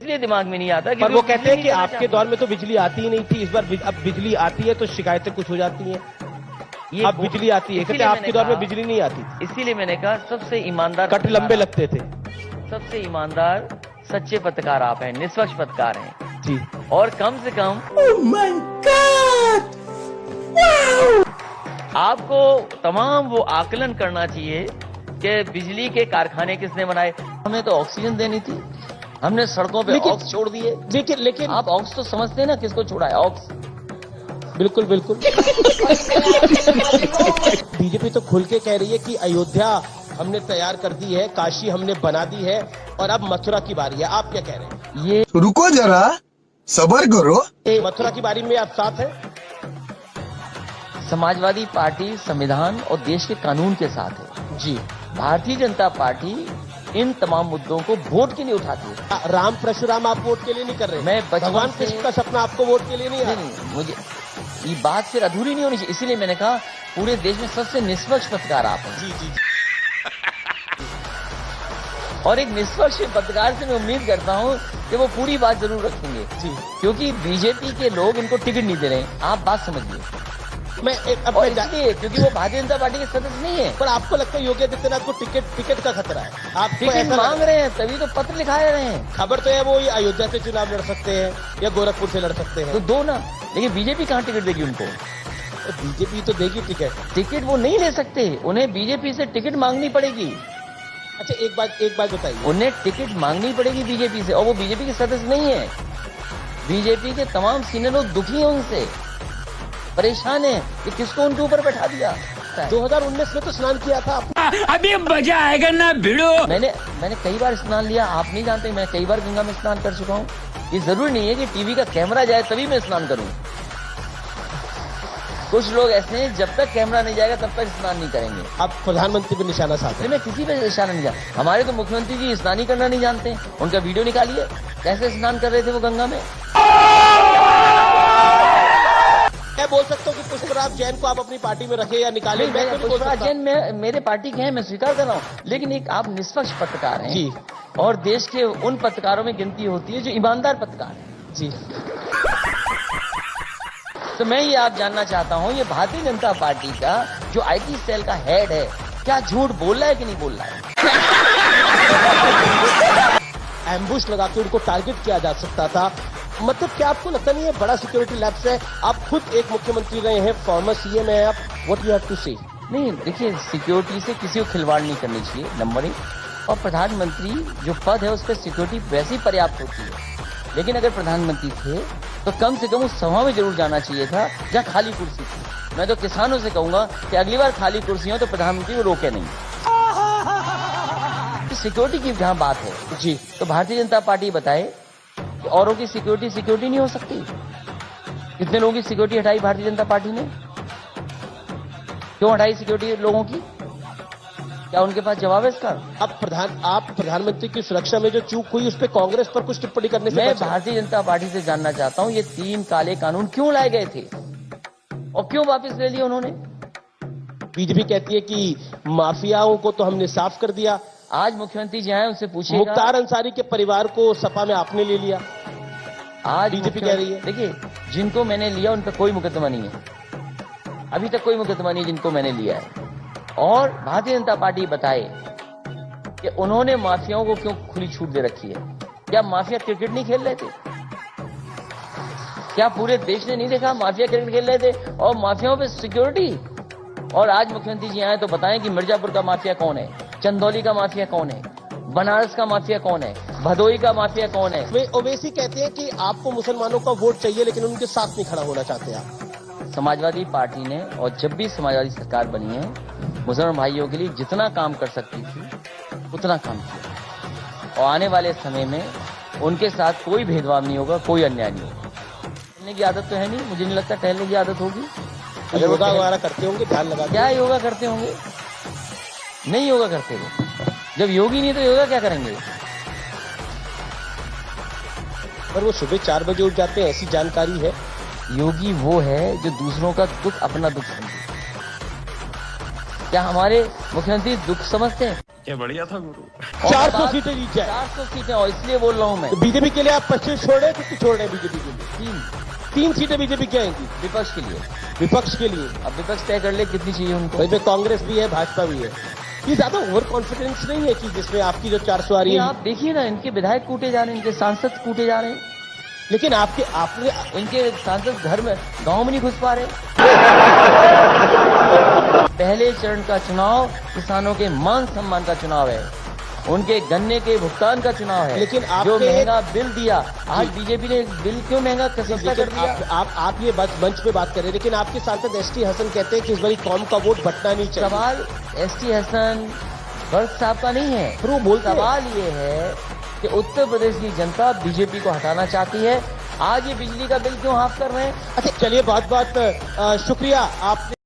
इसलिए दिमाग में नहीं आता। पर वो कहते हैं कि आपके दौर में तो बिजली आती ही नहीं थी, इस बार अब बिजली आती है तो शिकायतें कुछ हो जाती हैं। अब बिजली आती है, कहते हैं आपके दौर में बिजली नहीं आती। इसीलिए मैंने कहा सबसे ईमानदार कट लंबे लगते थे। सबसे ईमानदार सच्चे पत्रकार आप हैं, निष्पक्ष पत्रकार हैं जी। और कम से कम आपको तमाम वो आकलन करना चाहिए कि बिजली के कारखाने किसने बनाए। हमें तो ऑक्सीजन देनी थी, हमने सड़कों पे ऑक्स छोड़ दिए। लेकिन आप ऑक्स तो समझते हैं ना, किसको छोड़ा है ऑक्स। बिल्कुल बिल्कुल। बीजेपी तो खुल के कह रही है कि अयोध्या हमने तैयार कर दी है, काशी हमने बना दी है और अब मथुरा की बारी है। आप क्या कह रहे हैं? ये रुको जरा, सब्र करो। मथुरा की बारी में आप साथ हैं? समाजवादी पार्टी संविधान और देश के कानून के साथ है जी। भारतीय जनता पार्टी इन तमाम मुद्दों को वोट के लिए उठाती है। राम परशुराम आप वोट के लिए नहीं कर रहे? मैं भगवान कृष्ण का सपना आपको वोट के लिए नहीं है? नहीं, मुझे ये बात फिर अधूरी नहीं होनी चाहिए। इसीलिए मैंने कहा पूरे देश में सबसे निष्पक्ष पत्रकार आप हैं। जी जी। और एक निष्पक्ष पत्रकार से मैं उम्मीद करता हूं कि वो पूरी बात जरूर रखेंगे जी। क्योंकि बीजेपी के लोग इनको टिकट नहीं दे रहे हैं। आप बात समझिए। और इसलिए क्योंकि वो भारतीय जनता पार्टी के सदस्य नहीं है। पर आपको लगता है योगी आदित्यनाथ को टिकट का खतरा है? आप टिकट मांग रहे हैं तभी तो पत्र लिखाए रहे हैं। खबर तो है वो ये अयोध्या से चुनाव लड़ सकते हैं या गोरखपुर से लड़ सकते हैं। तो दो ना, लेकिन बीजेपी कहाँ टिकट देगी उनको? तो बीजेपी तो देगी टिकट वो नहीं ले सकते, उन्हें बीजेपी से टिकट मांगनी पड़ेगी। अच्छा एक बात बताइए। उन्हें टिकट मांगनी पड़ेगी बीजेपी से और वो बीजेपी के सदस्य नहीं है। बीजेपी के तमाम सीनियर लोग दुखी हैं उनसे, परेशान है कि किसको उनके ऊपर बैठा दिया। 2019 में तो स्नान किया था आपने। अभी मजा आएगा ना भिड़ो। मैंने कई बार स्नान लिया, आप नहीं जानते। मैं कई बार गंगा में स्नान कर चुका हूँ। ये जरूरी नहीं है कि टीवी का कैमरा जाए तभी मैं स्नान करूँ। कुछ लोग ऐसे हैं जब तक कैमरा नहीं जाएगा तब तक स्नान नहीं करेंगे। आप प्रधानमंत्री पे निशाना साधते हैं? मैं किसी पे निशाना नहीं जानता। हमारे तो मुख्यमंत्री जी स्नान ही करना नहीं जानते। उनका वीडियो निकालिए कैसे स्नान कर रहे थे वो गंगा में। मैं बोल सकता हूँ कि पुष्पराज जैन को आप अपनी पार्टी में रखे या निकाले? पुष्पराज जैन मेरे पार्टी के हैं, मैं स्वीकार कर रहा हूँ, लेकिन एक आप निष्पक्ष पत्रकार हैं जी। और देश के उन पत्रकारों में गिनती होती है जो ईमानदार पत्रकार हैं जी। तो मैं ये आप जानना चाहता हूँ, ये भारतीय जनता पार्टी का जो आईटी सेल का हेड है क्या झूठ बोल रहा है कि नहीं बोल रहा है? एम्बुश लगा के उनको टारगेट किया जा सकता था। मतलब क्या आपको लगता नहीं है बड़ा सिक्योरिटी लैप्स है? आप खुद एक मुख्यमंत्री रहे हैं, फॉर्मर सीएम है आप, व्हाट यू हैव टू से? नहीं, देखिए सिक्योरिटी से किसी को खिलवाड़ नहीं करनी चाहिए, नंबर 1। और प्रधानमंत्री जो पद है उस पर सिक्योरिटी वैसे ही पर्याप्त होती है। लेकिन अगर प्रधानमंत्री थे तो कम से कम उस सभा में जरूर जाना चाहिए था जहाँ खाली कुर्सी थी। मैं तो किसानों से कहूंगा कि अगली बार खाली कुर्सी हो तो प्रधानमंत्री को रोके नहीं। सिक्योरिटी की जहाँ बात है जी, तो भारतीय जनता पार्टी बताए कि औरों की सिक्योरिटी नहीं हो सकती। कितने लोगों की सिक्योरिटी हटाई भारतीय जनता पार्टी ने? क्यों हटाई सिक्योरिटी लोगों की? क्या उनके पास जवाब है इसका? आप प्रधानमंत्री की सुरक्षा में जो चूक हुई उस पर कांग्रेस पर कुछ टिप्पणी करने से मैं बचा? भारतीय जनता पार्टी से जानना चाहता हूं ये 3 काले कानून क्यों लाए गए थे और क्यों वापस ले लिए उन्होंने? बीजेपी कहती है कि माफियाओं को तो हमने साफ कर दिया। आज मुख्यमंत्री जी आए उनसे पूछिएगा। मुख्तार अंसारी के परिवार को सपा में आपने ले लिया, आज बीजेपी कह रही है। देखिए, जिनको मैंने लिया उन पर कोई मुकदमा नहीं है, अभी तक कोई मुकदमा नहीं जिनको मैंने लिया है। और भारतीय जनता पार्टी बताए कि उन्होंने माफियाओं को क्यों खुली छूट दे रखी है। क्या माफिया क्रिकेट नहीं खेल रहे थे? क्या पूरे देश ने नहीं देखा माफिया क्रिकेट खेल रहे थे और माफियाओं पे सिक्योरिटी? और आज मुख्यमंत्री जी आए तो बताएं कि मिर्जापुर का माफिया कौन है, चंदौली का माफिया कौन है, बनारस का माफिया कौन है, भदोई का माफिया कौन है? वे ओवैसी कहते हैं कि आपको मुसलमानों का वोट चाहिए लेकिन उनके साथ नहीं खड़ा होना चाहते आप। समाजवादी पार्टी ने और जब भी समाजवादी सरकार बनी है मुसलमान भाइयों के लिए जितना काम कर सकती थी उतना काम किया और आने वाले समय में उनके साथ कोई भेदभाव नहीं होगा, कोई अन्याय नहीं होगा। टहलने की आदत तो है नहीं, मुझे नहीं लगता टहलने की आदत होगी। अगर योगा वगैरह करते होंगे, ध्यान लगा क्या योगा करते होंगे? नहीं योगा करते वो। जब योगी नहीं तो योगा क्या करेंगे? पर वो सुबह 4 बजे उठ जाते हैं, ऐसी जानकारी है। योगी वो है जो दूसरों का दुख अपना दुख समझे। क्या हमारे मुख्यमंत्री दुख समझते हैं? ये बढ़िया था गुरु। 400 सीटें जीत जाए। 400 सीटें, और इसलिए बोल रहा हूं मैं। तो बीजेपी के लिए आप 25 छोड़ रहे हैं, कितनी छोड़ रहे हैं बीजेपी के लिए? 3 सीटें बीजेपी की आएंगी विपक्ष के लिए। विपक्ष के लिए। अब विपक्ष तय कर ले कितनी चाहिए उनको। वहीं पे कांग्रेस भी है, भाजपा भी है। ये ज्यादा ओवर कॉन्फिडेंस नहीं है कि जिसमें आपकी जो 400 आ रही ये है? आप देखिए ना, इनके विधायक कूटे जा रहे हैं, इनके सांसद कूटे जा रहे हैं, लेकिन आपने इनके सांसद घर में, गांव में नहीं घुस पा रहे। पहले चरण का चुनाव किसानों के मान सम्मान का चुनाव है, उनके गन्ने के भुगतान का चुनाव है। लेकिन आपने जो महंगा बिल दिया, आज बीजेपी ने बिल क्यों महंगा सस्ता कर दिया? आप ये मंच पे बात कर रहे हैं, लेकिन आपके सांसद एसटी हसन कहते हैं कि इस बारी कौम का वोट बंटना नहीं चाहिए। सवाल एसटी हसन भरत साहब का नहीं है, फिर वो बोलते हैं। सवाल ये है कि उत्तर प्रदेश की जनता बीजेपी को हटाना चाहती है। आज ये बिजली का बिल क्यों हाफ कर रहे हैं? अच्छा चलिए, बहुत बहुत शुक्रिया आपने